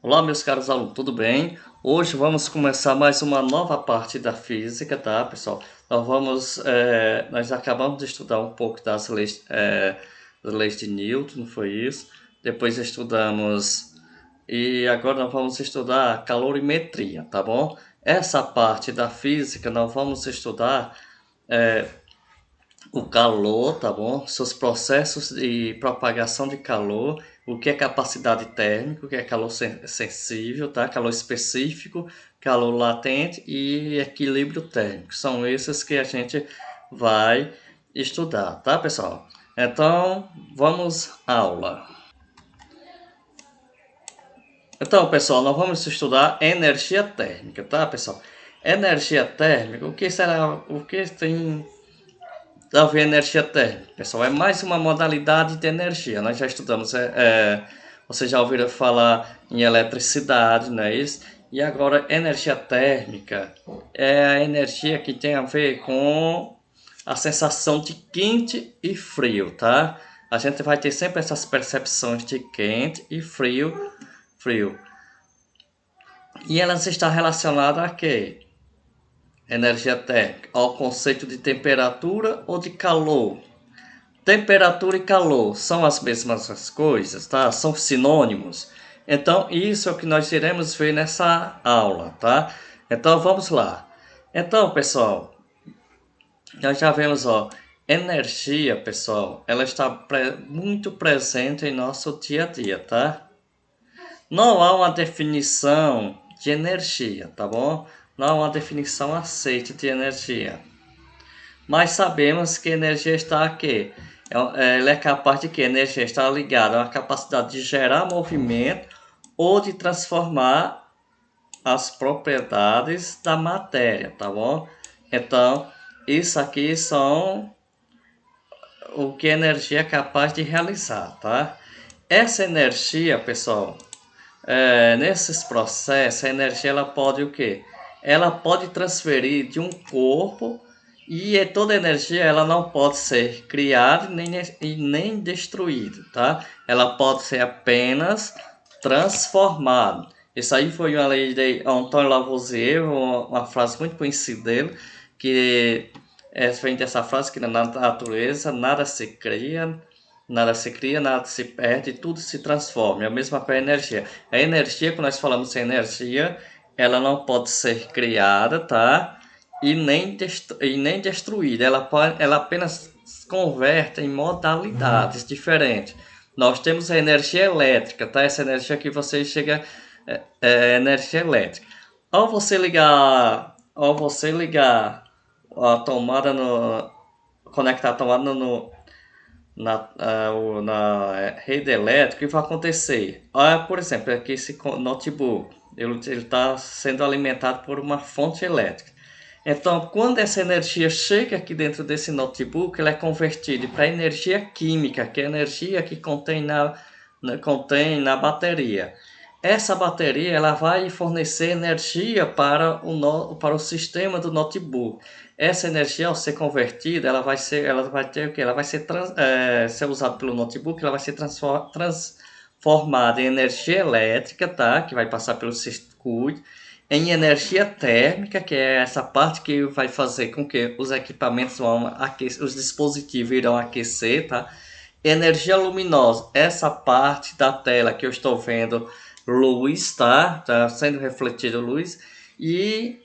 Olá, meus caros alunos, tudo bem? Hoje vamos começar mais uma nova parte da física, tá, pessoal? Nós acabamos de estudar um pouco das leis de Newton, não foi isso? Depois estudamos, e agora nós vamos estudar calorimetria, tá bom? Essa parte da física nós vamos estudar o calor, tá bom? Seus processos de propagação de calor, o que é capacidade térmica, o que é calor sensível, tá? Calor específico, calor latente e equilíbrio térmico. São esses que a gente vai estudar, tá, pessoal? Então, vamos à aula. Então, pessoal, nós vamos estudar energia térmica, tá, pessoal? Energia térmica, o que tem a ver energia térmica, pessoal? É mais uma modalidade de energia. Nós já estudamos, vocês já ouviram falar em eletricidade, não é isso? E agora, energia térmica é a energia que tem a ver com a sensação de quente e frio, tá? A gente vai ter sempre essas percepções de quente e frio. E elas estão relacionadas a quê? Energia térmica, ao conceito de temperatura ou de calor. Temperatura e calor são as mesmas coisas, tá? São sinônimos. Então, isso é o que nós iremos ver nessa aula, tá? Então, vamos lá. Então, pessoal, nós já vemos, ó, energia, pessoal, ela está muito presente em nosso dia a dia, tá? Não há uma definição de energia, tá bom? Não há uma definição aceita de energia. Mas sabemos que energia está aqui. Ela é capaz de que a energia está ligada a uma capacidade de gerar movimento ou de transformar as propriedades da matéria, tá bom? Então, isso aqui são o que a energia é capaz de realizar, tá? Essa energia, pessoal, nesses processos, a energia ela pode o quê? Ela pode transferir de um corpo e toda energia ela não pode ser criada nem destruída, tá? Ela pode ser apenas transformada. Isso aí foi uma lei de Antoine Lavoisier, uma frase muito conhecida dele, que vem dessa frase que na natureza nada se cria, nada se perde, tudo se transforma. É a mesma coisa a energia. A energia, quando nós falamos em energia, ela não pode ser criada, tá? E nem destruída. Ela apenas converte em modalidades diferentes. Nós temos a energia elétrica, tá? Essa energia que você chega é energia elétrica. Ao você ligar a tomada conectar a tomada na rede elétrica, o que vai acontecer? Por exemplo, aqui esse notebook, ele está sendo alimentado por uma fonte elétrica. Então, quando essa energia chega aqui dentro desse notebook, ela é convertida para energia química, que é a energia que contém na bateria. Essa bateria ela vai fornecer energia para o sistema do notebook. Essa energia, ao ser convertida, ela vai ter o que? Ela vai ser usada pelo notebook, ela vai ser transformada em energia elétrica, tá? Que vai passar pelo circuito, em energia térmica, que é essa parte que vai fazer com que os equipamentos vão aquecer, os dispositivos irão aquecer, tá? Energia luminosa, essa parte da tela que eu estou vendo luz, tá? Tá sendo refletido luz. E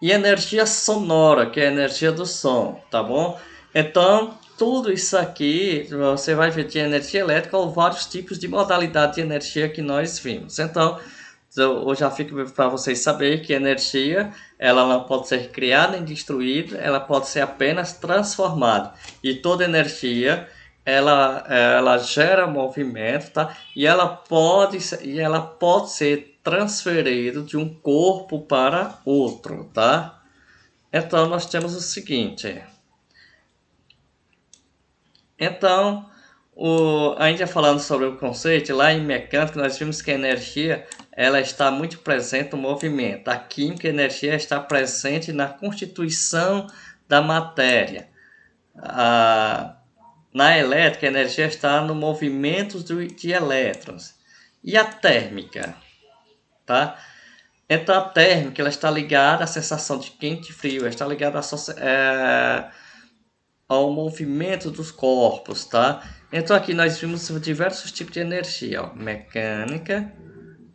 energia sonora, que é a energia do som, tá bom? Então, tudo isso aqui, você vai ver de energia elétrica ou vários tipos de modalidade de energia que nós vimos. Então, eu já fico para vocês saberem que energia, ela não pode ser criada nem destruída, ela pode ser apenas transformada. E toda energia, ela gera movimento, tá? E ela pode ser transferido de um corpo para outro, tá? Então, nós temos o seguinte. Então, ainda falando sobre o conceito, lá em mecânica nós vimos que a energia ela está muito presente no movimento. A química, a energia está presente na constituição da matéria. Na elétrica, a energia está no movimento de elétrons. E a térmica? tá? Então a térmica ela está ligada à sensação de quente e frio, ela está ligada ao movimento dos corpos, tá? Então aqui nós vimos diversos tipos de energia, ó, mecânica,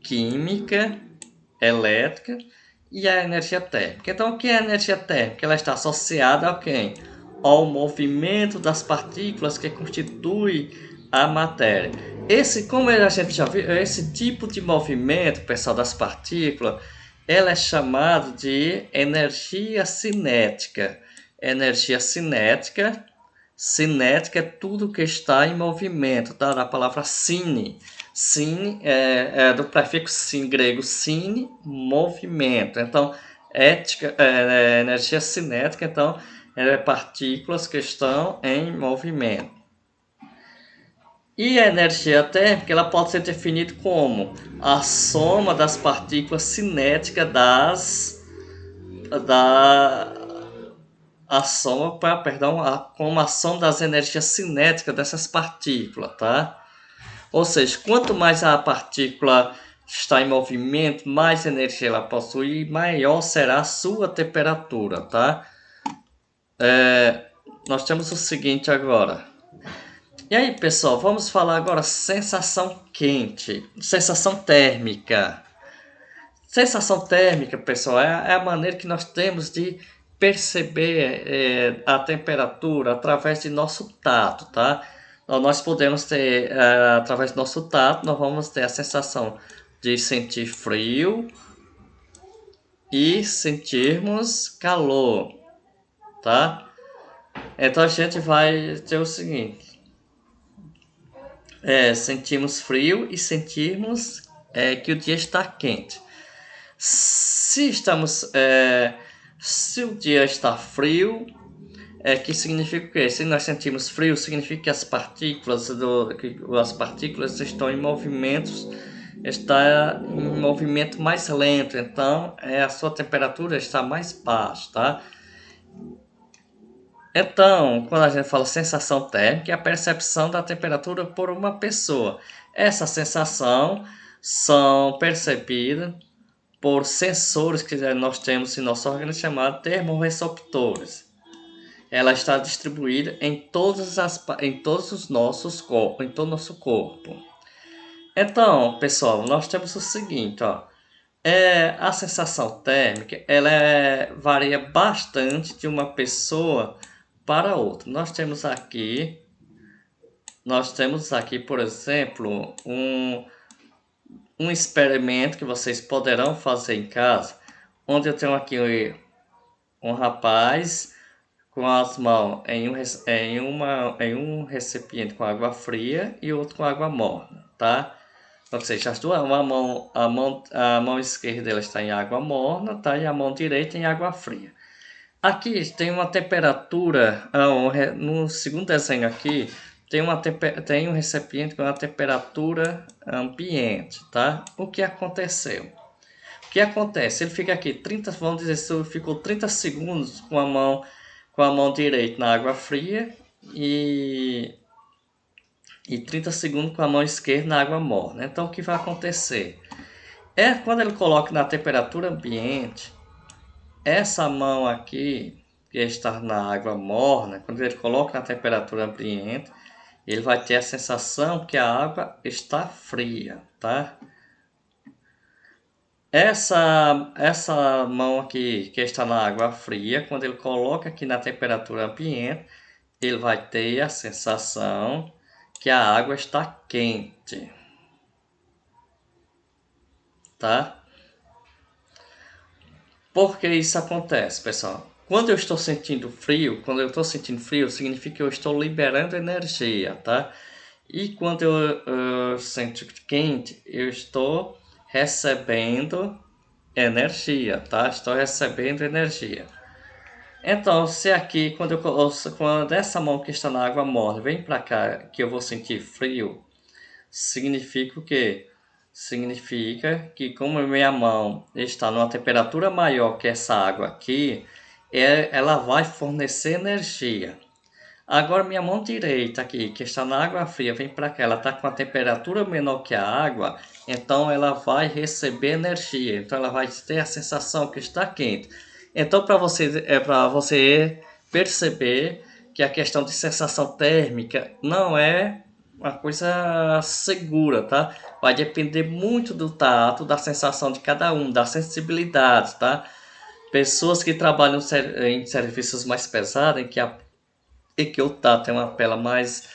química, elétrica e a energia térmica. Então o que é a energia térmica? Ela está associada a quem? Ao movimento das partículas que constitui a matéria. Como a gente já viu, esse tipo de movimento, pessoal, das partículas, ela é chamado de energia cinética. Energia cinética, cinética é tudo que está em movimento, tá? Da palavra cine. Cine é do prefixo sin, grego cine, movimento. Então, energia cinética, então, é partículas que estão em movimento. E a energia térmica ela pode ser definida como a soma das partículas cinéticas como a soma das energias cinéticas dessas partículas, tá? Ou seja, quanto mais a partícula está em movimento, mais energia ela possui, maior será a sua temperatura, tá? Nós temos o seguinte agora. E aí, pessoal, vamos falar agora sensação quente, sensação térmica. Sensação térmica, pessoal, é a maneira que nós temos de perceber a temperatura através de nosso tato, tá? Então, nós podemos ter, através do nosso tato, nós vamos ter a sensação de sentir frio e sentirmos calor, tá? Então a gente vai ter o seguinte, sentimos frio e sentirmos que o dia está quente. Se o dia está frio, que significa o quê? Se nós sentimos frio, significa que as partículas estão em movimento mais lento, então a sua temperatura está mais baixa, tá? Então, quando a gente fala sensação térmica, é a percepção da temperatura por uma pessoa. Essa sensação são percebidas por sensores que nós temos em nosso organismo chamados termorreceptores. Ela está distribuída em todos os nossos corpos, em todo o nosso corpo. Então, pessoal, nós temos o seguinte, ó. A sensação térmica, varia bastante de uma pessoa para outra. Nós temos aqui, por exemplo, um experimento que vocês poderão fazer em casa, onde eu tenho aqui um rapaz com as mãos em um recipiente com água fria e outro com água morna, tá? Ou seja, a mão esquerda ela está em água morna, tá? E a mão direita em água fria. Aqui tem uma temperatura, no segundo desenho aqui, tem um recipiente com a temperatura ambiente, tá? O que aconteceu? O que acontece? Ele fica aqui 30, vamos dizer, se ficou 30 segundos com a mão direita na água fria e 30 segundos com a mão esquerda na água morna. Então o que vai acontecer? Quando ele coloca na temperatura ambiente, essa mão aqui, que está na água morna, quando ele coloca na temperatura ambiente, ele vai ter a sensação que a água está fria, tá? Essa mão aqui, que está na água fria, quando ele coloca aqui na temperatura ambiente, ele vai ter a sensação que a água está quente, tá? Por que isso acontece, pessoal? Quando eu estou sentindo frio, significa que eu estou liberando energia, tá? E quando eu sinto quente, eu estou recebendo energia, tá? Estou recebendo energia. Então, se aqui, quando essa mão que está na água morna vem para cá, que eu vou sentir frio, significa o quê? Significa que como a minha mão está numa temperatura maior que essa água aqui, ela vai fornecer energia. Agora minha mão direita aqui, que está na água fria, vem para cá, ela está com a temperatura menor que a água, então ela vai receber energia, então ela vai ter a sensação que está quente. Então para você perceber que a questão de sensação térmica não é uma coisa segura, tá? Vai depender muito do tato, da sensação de cada um, da sensibilidade, tá? Pessoas que trabalham em serviços mais pesados, em que o tato tem uma pele mais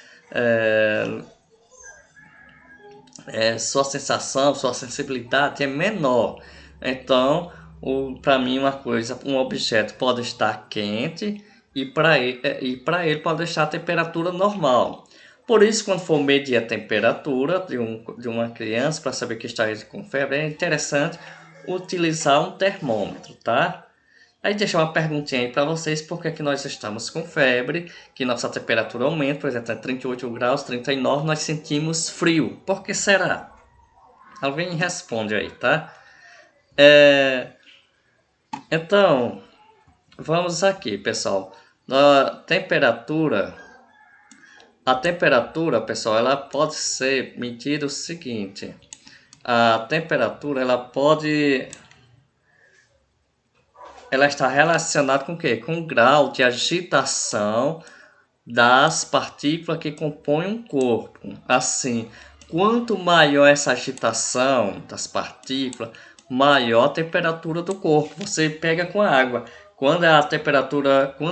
sua sensação, sua sensibilidade é menor. Então, para mim, um objeto pode estar quente e para ele pode estar a temperatura normal. Por isso, quando for medir a temperatura de uma criança para saber que está com febre, é interessante utilizar um termômetro, tá? Aí deixa uma perguntinha aí para vocês, por que nós estamos com febre, que nossa temperatura aumenta, por exemplo, é 38 graus, 39, nós sentimos frio. Por que será? Alguém responde aí, tá? Então, vamos aqui, pessoal. A temperatura, pessoal, ela pode ser medida o seguinte. A temperatura, ela está relacionada com o quê? Com o grau de agitação das partículas que compõem um corpo. Assim, quanto maior essa agitação das partículas, maior a temperatura do corpo. Você pega com a água. Quando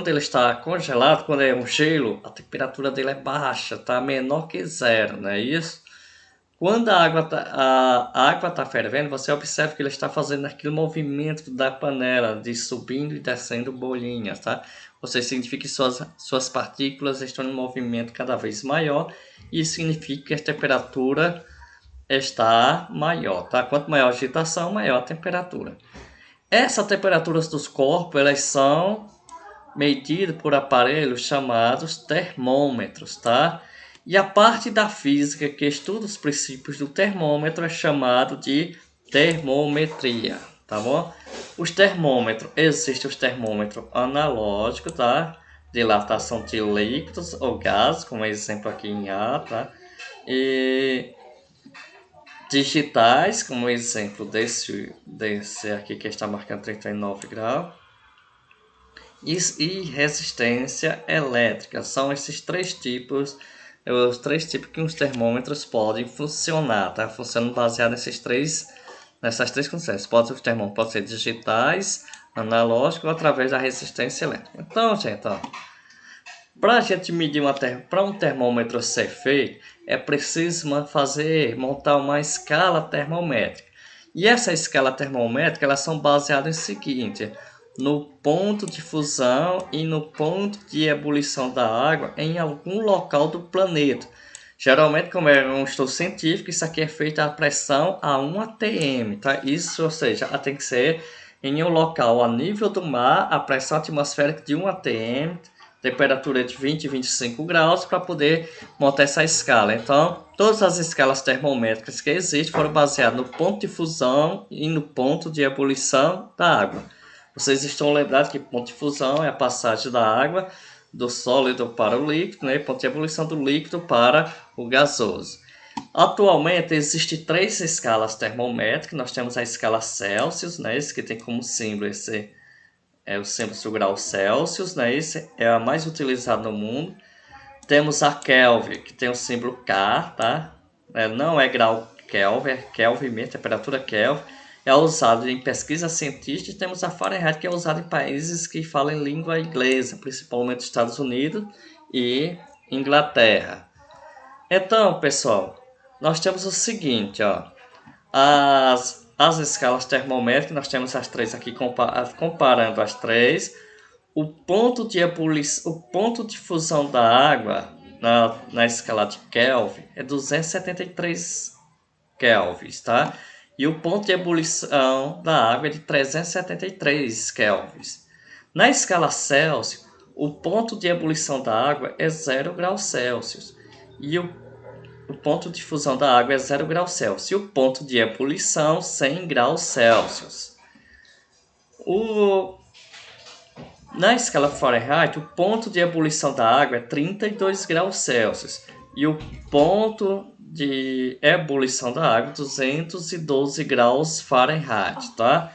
ele está congelado, quando é um gelo, a temperatura dele é baixa, tá menor que zero, não é isso? Quando a água tá fervendo, você observa que ele está fazendo aquele movimento da panela, de subindo e descendo bolinhas, tá? Ou seja, significa que suas partículas estão em movimento cada vez maior, e isso significa que a temperatura está maior, tá? Quanto maior a agitação, maior a temperatura. Essas temperaturas dos corpos, elas são medidas por aparelhos chamados termômetros, tá? E a parte da física que estuda os princípios do termômetro é chamado de termometria, tá bom? Existem os termômetros analógicos, tá? Dilatação de líquidos ou gases, como exemplo aqui em A, tá? E digitais, como exemplo desse aqui que está marcando 39 graus. E resistência elétrica. São esses três tipos, os três tipos que os termômetros podem funcionar, tá? Funcionam baseado nessas três condições. Os termômetros podem ser digitais, analógicos ou através da resistência elétrica. Então, gente, para a gente medir para um termômetro ser feito, é preciso montar uma escala termométrica. E essa escala termométrica, elas são baseadas no seguinte: no ponto de fusão e no ponto de ebulição da água em algum local do planeta. Geralmente, como é um estudo científico, isso aqui é feito a pressão a 1 atm, tá? Isso, ou seja, tem que ser em um local a nível do mar, a pressão atmosférica de 1 atm, temperatura de 20 e 25 graus, para poder montar essa escala. Então, todas as escalas termométricas que existem foram baseadas no ponto de fusão e no ponto de ebulição da água. Vocês estão lembrados que ponto de fusão é a passagem da água do sólido para o líquido, né? Ponto de ebulição do líquido para o gasoso. Atualmente existem três escalas termométricas. Nós temos a escala Celsius, né? Esse que tem como símbolo esse é o símbolo do grau Celsius, né? Esse é a mais utilizada no mundo. Temos a Kelvin, que tem o símbolo K, tá? Não é grau Kelvin, é Kelvin mesmo, temperatura Kelvin. É usado em pesquisa científica. E temos a Fahrenheit, que é usado em países que falam língua inglesa, principalmente Estados Unidos e Inglaterra. Então, pessoal, nós temos o seguinte, as escalas termométricas, nós temos as três aqui, comparando as três. O ponto de fusão da água na escala de Kelvin é 273 kelvins, tá? E o ponto de ebulição da água é de 373 kelvins. Na escala Celsius, o ponto de ebulição da água é 0 graus Celsius. E o ponto de fusão da água é 0 graus Celsius. E o ponto de ebulição, 100 graus Celsius. Na escala Fahrenheit, o ponto de ebulição da água é 32 graus Celsius e o ponto de ebulição da água 212 graus Fahrenheit, tá?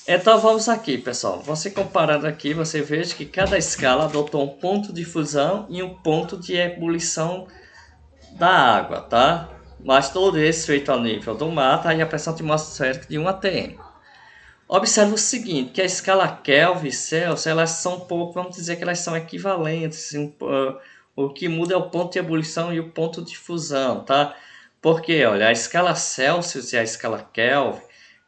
Então vamos aqui, pessoal. Você comparando aqui, você veja que cada escala adotou um ponto de fusão e um ponto de ebulição da água, tá? Mas todo esse feito ao nível do mar, tá? E a pressão atmosférica de 1 atm. Observe o seguinte, que a escala Kelvin e Celsius, elas são um pouco, vamos dizer que elas são equivalentes. O que muda é o ponto de ebulição e o ponto de fusão, tá? Porque, olha, a escala Celsius e a escala Kelvin,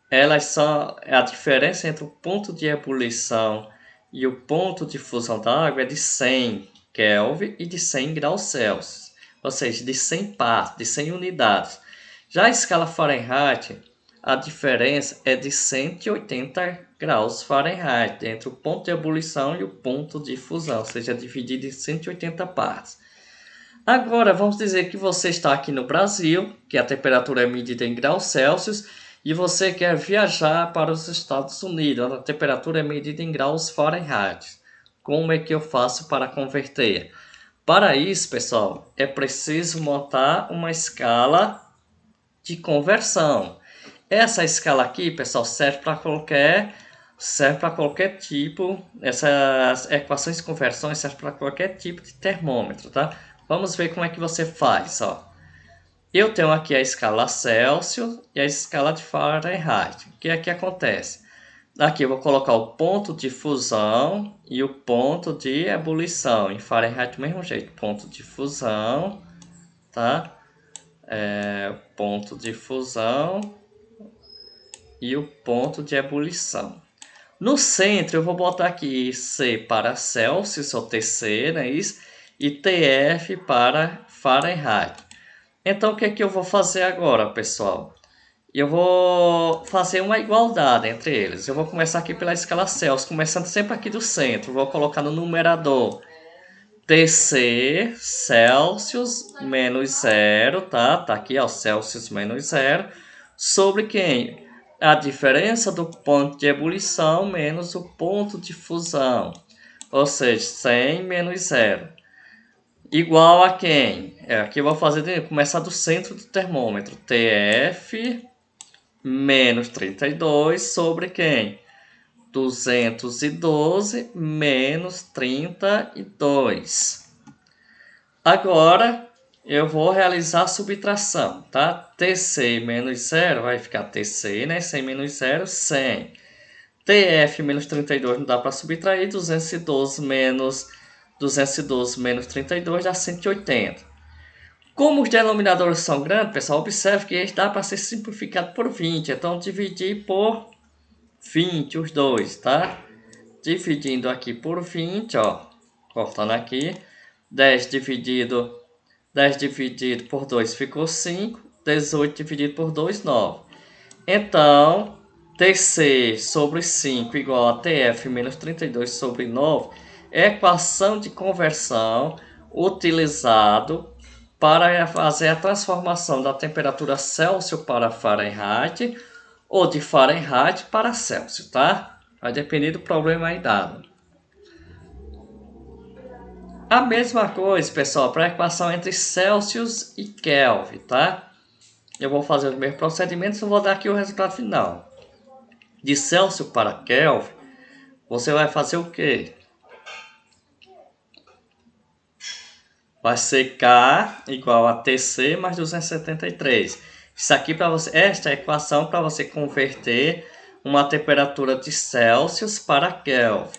elas são, a diferença entre o ponto de ebulição e o ponto de fusão da água é de 100 Kelvin e de 100 graus Celsius, ou seja, de 100 partes, de 100 unidades. Já a escala Fahrenheit, a diferença é de 180 graus Fahrenheit entre o ponto de ebulição e o ponto de fusão, ou seja, dividido em 180 partes. Agora, vamos dizer que você está aqui no Brasil, que a temperatura é medida em graus Celsius, e você quer viajar para os Estados Unidos, onde a temperatura é medida em graus Fahrenheit. Como é que eu faço para converter? Para isso, pessoal, é preciso montar uma escala de conversão. Essa escala aqui, pessoal, serve para qualquer tipo, essas equações de conversão servem para qualquer tipo de termômetro, tá? Vamos ver como é que você faz, ó. Eu tenho aqui a escala Celsius e a escala de Fahrenheit. O que é que acontece? Aqui eu vou colocar o ponto de fusão e o ponto de ebulição. Em Fahrenheit do mesmo jeito, ponto de fusão, tá? Ponto de fusão e o ponto de ebulição. No centro eu vou botar aqui C para Celsius, ou TC, não é isso? E TF para Fahrenheit. Então o que é que eu vou fazer agora, pessoal? Eu vou fazer uma igualdade entre eles. Eu vou começar aqui pela escala Celsius, começando sempre aqui do centro. Vou colocar no numerador TC Celsius menos 0, tá? Tá aqui, ó, Celsius menos 0, sobre quem? A diferença do ponto de ebulição menos o ponto de fusão, ou seja, 100 menos 0. Igual a quem? Aqui eu vou fazer, começar do centro do termômetro, TF menos 32 sobre quem? 212 menos 32. Agora eu vou realizar a subtração, tá? TC menos 0 vai ficar TC, né? 100 menos 0, 100. TF menos 32 não dá para subtrair, 212 menos 32 dá 180. Como os denominadores são grandes, pessoal, observe que dá para ser simplificado por 20. Então, dividir por 20 os dois, tá? Dividindo aqui por 20, ó. Cortando aqui. 10 dividido por 2 ficou 5. 18 dividido por 2, 9. Então, TC sobre 5 igual a TF menos 32 sobre 9 é a equação de conversão utilizado para fazer a transformação da temperatura Celsius para Fahrenheit ou de Fahrenheit para Celsius, tá? Vai depender do problema aí dado. A mesma coisa, pessoal, para a equação entre Celsius e Kelvin, tá? Eu vou fazer os mesmos procedimentos e vou dar aqui o resultado final. De Celsius para Kelvin, você vai fazer o quê? Vai ser K igual a TC mais 273. Isso aqui para você, esta é a equação para você converter uma temperatura de Celsius para Kelvin.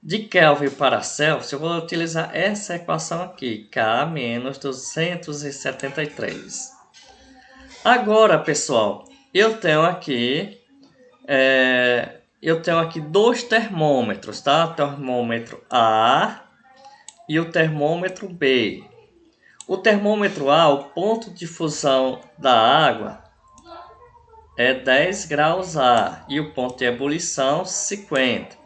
De Kelvin para Celsius, eu vou utilizar essa equação aqui, K menos 273. Agora, pessoal, eu tenho aqui dois termômetros, tá? O termômetro A e o termômetro B. O termômetro A, o ponto de fusão da água é 10 graus A e o ponto de ebulição 50.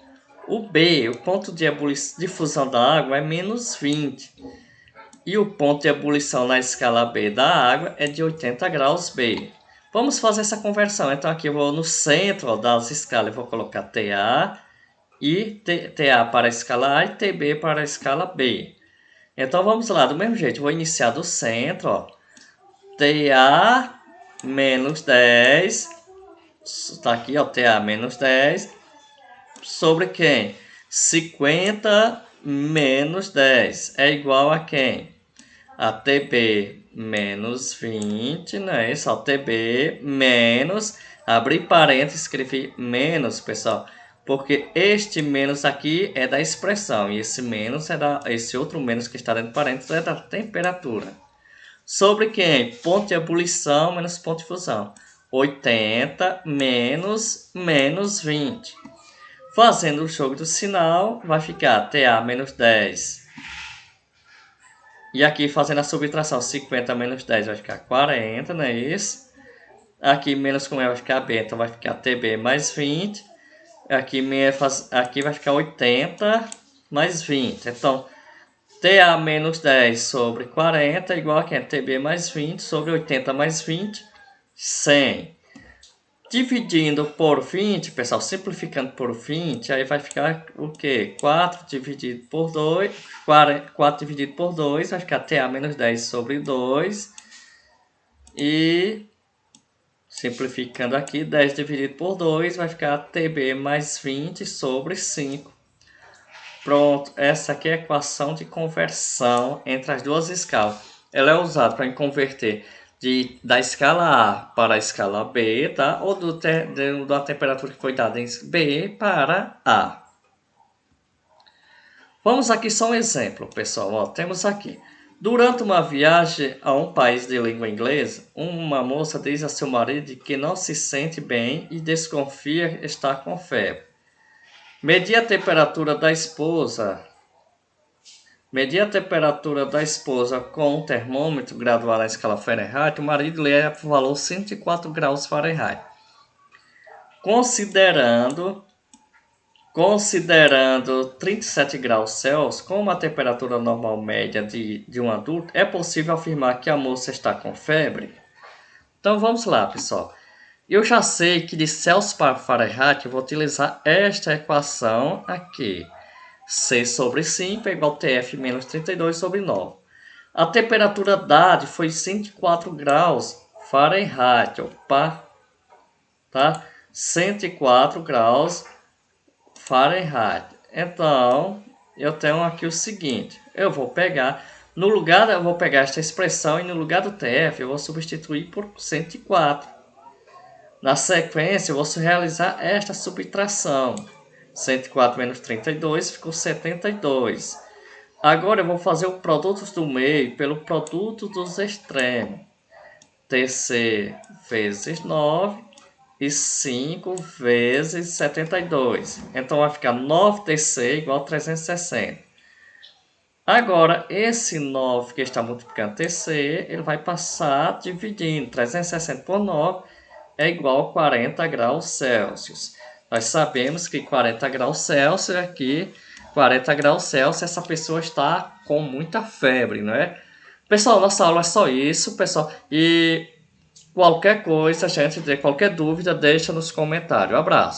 O B, o ponto de fusão da água é menos 20 e o ponto de ebulição na escala B da água é de 80 graus B. Vamos fazer essa conversão. Então aqui eu vou no centro das escalas, eu vou colocar TA e TA para a escala A e TB para a escala B. Então vamos lá, do mesmo jeito, vou iniciar do centro, ó. TA menos 10, está aqui, ó, TA menos 10, sobre quem? 50 menos 10 é igual a quem? A TB menos 20, né? Isso, ó, TB menos, abrir parênteses, escrevi menos, pessoal, porque este menos aqui é da expressão, e esse menos esse outro menos que está dentro de parênteses é da temperatura. Sobre quem? Ponto de ebulição menos ponto de fusão. 80 menos 20. Fazendo o jogo do sinal, vai ficar TA menos 10. E aqui fazendo a subtração, 50 menos 10 vai ficar 40, não é isso? Aqui menos com E vai ficar B, então vai ficar TB mais 20. Aqui vai ficar 80 mais 20. Então, TA menos 10 sobre 40 é igual a quem? TB mais 20 sobre 80 mais 20, 100. Dividindo por 20, pessoal, simplificando por 20, aí vai ficar o quê? 4 dividido por 2, 4 dividido por 2, vai ficar TA menos 10 sobre 2. E, simplificando aqui, 10 dividido por 2, vai ficar TB mais 20 sobre 5. Pronto, essa aqui é a equação de conversão entre as duas escalas. Ela é usada para converter da escala A para a escala B, tá? Ou da temperatura que foi dada em B para A. Vamos aqui só um exemplo, pessoal. Ó, temos aqui. Durante uma viagem a um país de língua inglesa, uma moça diz a seu marido que não se sente bem e desconfia estar com febre. Medir a temperatura da esposa com um termômetro graduado na escala Fahrenheit, o marido lê o valor 104 graus Fahrenheit. Considerando 37 graus Celsius como a temperatura normal média de um adulto, é possível afirmar que a moça está com febre? Então vamos lá, pessoal. Eu já sei que de Celsius para Fahrenheit eu vou utilizar esta equação aqui. C sobre 5 é igual a TF menos 32 sobre 9. A temperatura dada foi 104 graus Fahrenheit. Opa! Tá? 104 graus Fahrenheit. Então, eu tenho aqui o seguinte. Eu vou pegar esta expressão e no lugar do TF eu vou substituir por 104. Na sequência, eu vou realizar esta subtração. 104 menos 32 ficou 72. Agora eu vou fazer o produto do meio pelo produto dos extremos. TC vezes 9 e 5 vezes 72. Então vai ficar 9TC igual a 360. Agora, esse 9 que está multiplicando TC, ele vai passar dividindo. 360 por 9 é igual a 40 graus Celsius. Nós sabemos que 40 graus Celsius aqui, 40 graus Celsius, essa pessoa está com muita febre, não é? Pessoal, nossa aula é só isso, pessoal. E qualquer coisa, qualquer dúvida, deixa nos comentários. Um abraço.